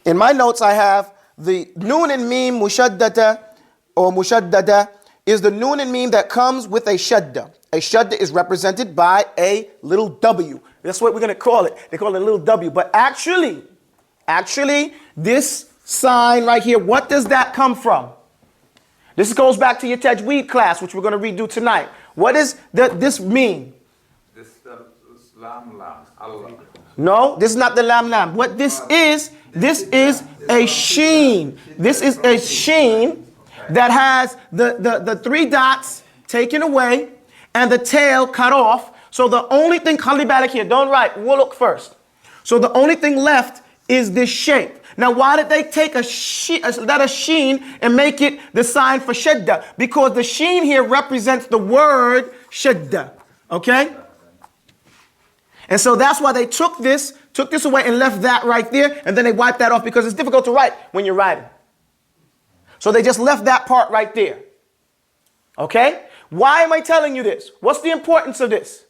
In my notes, I have the noon and meme mushaddata or mushaddada is the noon and meme that comes with a shadda. A shadda is represented by a little W. That's what we're going to call it. They call it a little W. But actually, this sign right here, what does that come from? This goes back to your Tajweed class, which we're going to redo tonight. What does this mean? This lam lam. Allah. No, this is not the lam lam. What this is a sheen. This is a sheen that has the three dots taken away and the tail cut off. So the only thing, khali balik here, don't write, we'll look first. So the only thing left is this shape. Now, why did they take a sheen and make it the sign for shadda? Because the sheen here represents the word shadda, okay? And so that's why they took this away and left that right there, and then they wiped that off because it's difficult to write when you're writing. So they just left that part right there, okay? Why am I telling you this? What's the importance of this?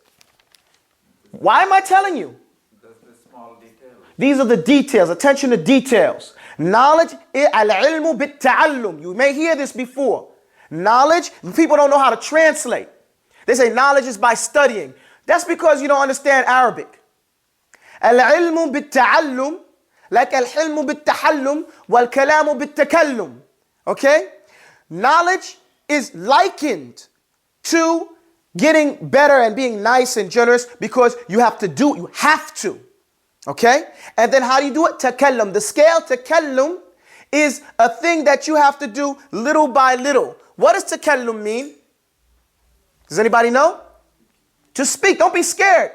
Why am I telling you? These are the details. Attention to details. Knowledge, al-ilmu bit-ta'allum. You may hear this before. Knowledge, people don't know how to translate. They say knowledge is by studying. That's because you don't understand Arabic. Al-ilmu bit-ta'allum, like al-hilmu bit-tahallum, wal-kalamu bit-takallum. Okay? Knowledge is likened to getting better and being nice and generous because you have to. Okay? And then how do you do it? Takallum. The scale takallum is a thing that you have to do little by little. What does takallum mean? Does anybody know? To speak. Don't be scared.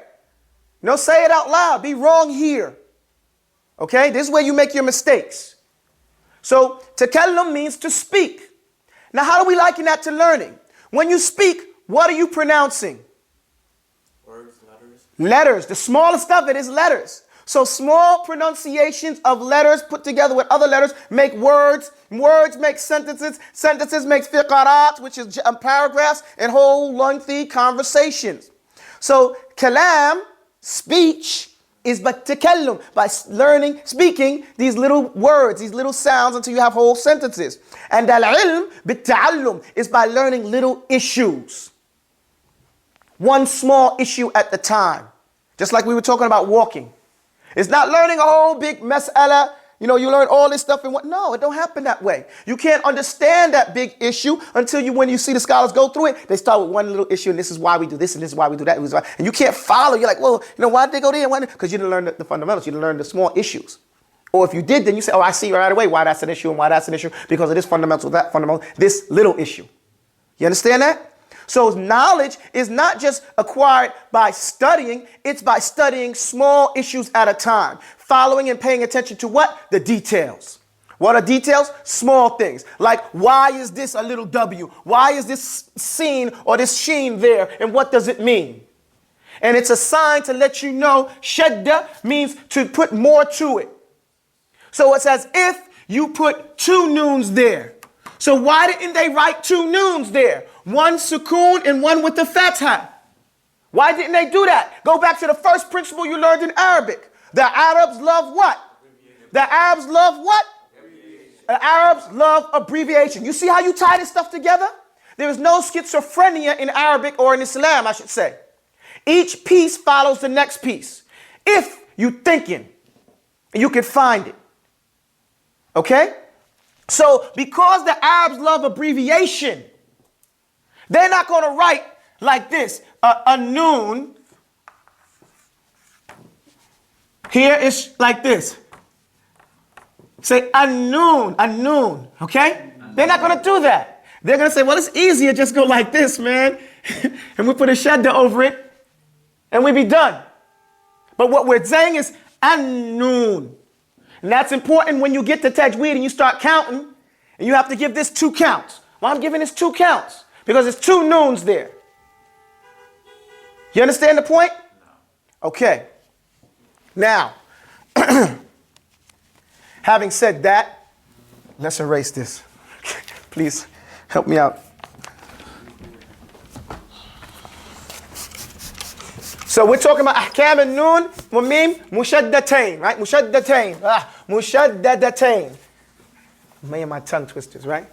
No, say it out loud. Be wrong here. Okay? This is where you make your mistakes. So takallum means to speak. Now how do we liken that to learning? When you speak, what are you pronouncing? Words, letters. Letters. The smallest of it is letters. So small pronunciations of letters put together with other letters make words. Words make sentences. Sentences make fiqarat, which is paragraphs and whole lengthy conversations. So kalam, speech, is but takallum, by learning, speaking these little words, these little sounds until you have whole sentences. And al-ilm bit-ta'allum is by learning little issues. One small issue at the time. Just like we were talking about walking. It's not learning a whole big mas'ala. You know, you learn all this stuff and what? No, it don't happen that way. You can't understand that big issue until when you see the scholars go through it, they start with one little issue and this is why we do this and this is why we do that. And you can't follow. You're like, well, why did they go there? Because you didn't learn the fundamentals. You didn't learn the small issues. Or if you did, then you say, oh, I see right away why that's an issue and why that's an issue because of this fundamental, that fundamental, this little issue. You understand that? So knowledge is not just acquired by studying, it's by studying small issues at a time. Following and paying attention to what? The details. What are details? Small things. Like, why is this a little W? Why is this scene or this sheen there? And what does it mean? And it's a sign to let you know shadda means to put more to it. So it's as if you put two noons there. So why didn't they write two noons there? One sukoon and one with the fatha. Why didn't they do that? Go back to the first principle you learned in Arabic. The Arabs love what? The Arabs love what? The Arabs love abbreviation. You see how you tie this stuff together? There is no schizophrenia in Arabic or in Islam, I should say. Each piece follows the next piece. If you're thinking, you can find it. Okay? So because the Arabs love abbreviation, they're not going to write like this. A noon. Here is like this. Say a noon, okay? They're not going to do that. They're going to say, well, it's easier, just go like this, man. And we put a shadda over it, and we be done. But what we're saying is an-noon. And that's important when you get to Tajweed and you start counting, and you have to give this 2 counts. Well, I'm giving this 2 counts, because there's 2 noons there. You understand the point? No. Okay. Now, having said that, let's erase this. Please help me out. So we're talking about ahkam and noon wa mim mushaddatayn, right? Mushaddatayn. Mushaddadatain. May my tongue twisters, right?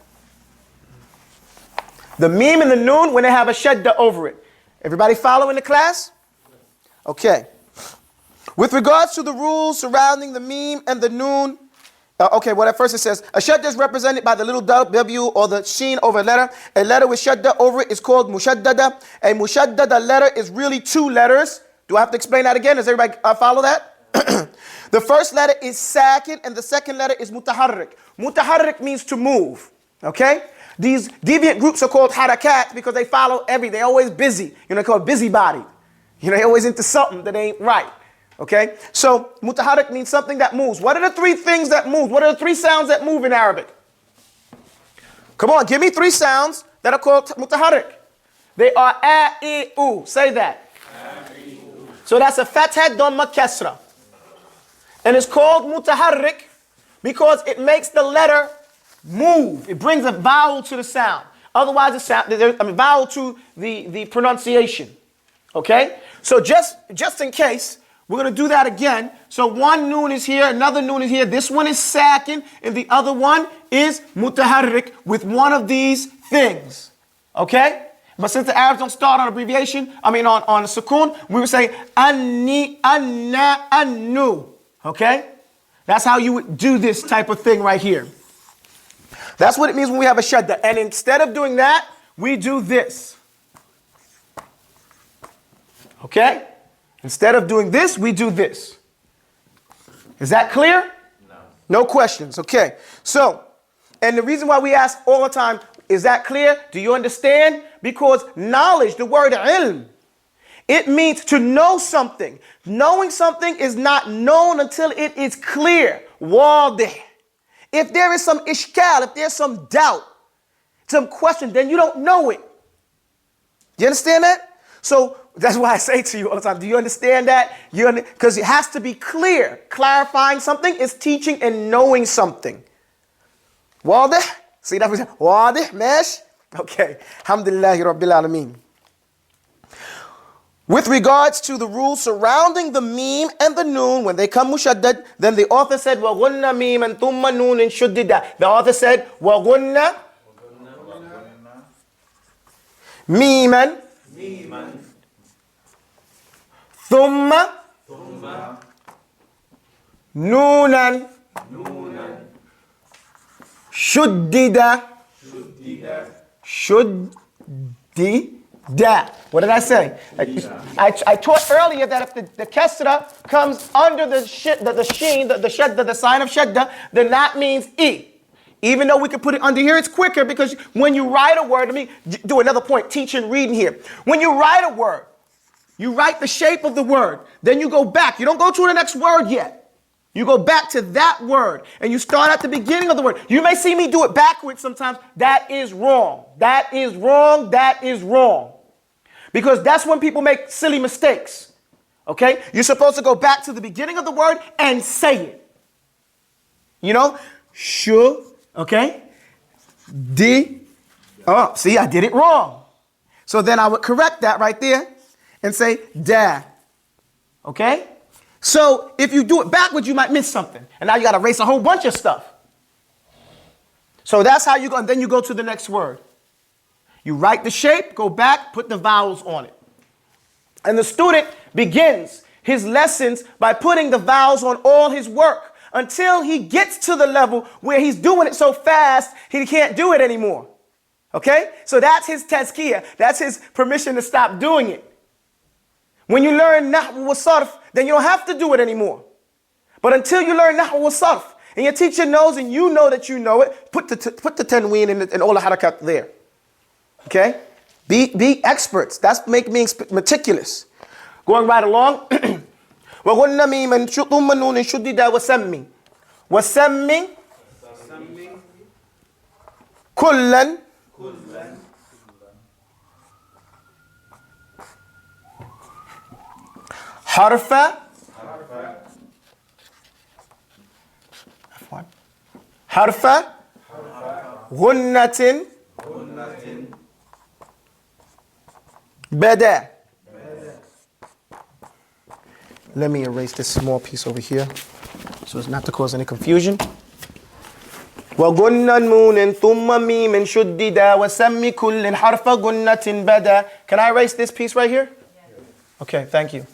The mim and the noon when they have a shadda over it. Everybody following the class? Okay. With regards to the rules surrounding the mim and the noon, at first it says, a shadda is represented by the little w or the sheen over a letter. A letter with shadda over it is called mushaddada. A mushaddada letter is really two letters. Do I have to explain that again? Does everybody follow that? The first letter is sakin and the second letter is mutaharrik. Mutaharrik means to move. Okay? These deviant groups are called harakat because they follow they're always busy. They're called busybody. They're always into something that ain't right. Okay? So, mutaharrik means something that moves. What are the three things that move? What are the three sounds that move in Arabic? Come on, give me three sounds that are called mutaharrik. They are a, I, u. Say that. So that's a fatha, dhamma, kasra. And it's called mutaharrik because it makes the letter move. It brings a vowel to the sound. Otherwise, vowel to the pronunciation. Okay? So just in case, we're going to do that again. So one noon is here, another noon is here. This one is sakin, and the other one is mutaharrik with one of these things. Okay? But since the Arabs don't start on abbreviation, on a sukoon, we would say anni, anna, annu. Okay? That's how you would do this type of thing right here. That's what it means when we have a shadda. And instead of doing that, we do this. Okay? Instead of doing this, we do this. Is that clear? No. No questions. Okay. So, and the reason why we ask all the time, is that clear? Do you understand? Because knowledge, the word ilm, it means to know something. Knowing something is not known until it is clear. Wadih. If there is some ishkal, if there's some doubt, some question, then you don't know it. You understand that? So that's why I say to you all the time, do you understand that? Because it has to be clear. Clarifying something is teaching and knowing something. Wadih? See that? Wadih, mesh? Okay. Alhamdulillahi Rabbil Alameen. With regards to the rules surrounding the meme and the noon, when they come mushaddad, then the author said, وَغُنَّ مِيمًا ثُمَّ نُونٍ شُدِّدَ. The author said, وَغُنَّ مِيمًا ثُمَّ نُونًا شُدِّدَ. What did I say? I taught earlier that if the kesra comes under the sheen, the shadda, the sign of shadda, then that means e. Even though we can put it under here, it's quicker because when you write a word, let me do another point, teaching, reading here. When you write a word, you write the shape of the word, then you go back. You don't go to the next word yet. You go back to that word and you start at the beginning of the word. You may see me do it backwards sometimes. That is wrong. That is wrong. That is wrong. Because that's when people make silly mistakes. Okay? You're supposed to go back to the beginning of the word and say it. Shu, okay? Di. Oh, see, I did it wrong. So then I would correct that right there and say da. Okay? So if you do it backwards, you might miss something. And now you got to erase a whole bunch of stuff. So that's how you go. And then you go to the next word. You write the shape, go back, put the vowels on it. And the student begins his lessons by putting the vowels on all his work until he gets to the level where he's doing it so fast he can't do it anymore. Okay? So that's his tazkiyah. That's his permission to stop doing it. When you learn nahw wa sarf, then you don't have to do it anymore. But until you learn nahw wa sarf, and your teacher knows and you know that you know it, put the tanween and all the harakat there. Okay? Be experts. That's being meticulous. Going right along. وَغُنَّ مِيمًا ثُمَّ نُونٍ شُدِّدَ وَسَمِّ وَسَمِّ كُلًّا حرف غنة بدا. Let me erase this small piece over here so as not to cause any confusion. وَغُنَّ نُونٍ ثُمَّ مِيمٍ شُدِّدَا وَسَمِّ كُلٍّ حَرْفَ غُنَّةٍ بَدَا. Can I erase this piece right here? Okay, thank you.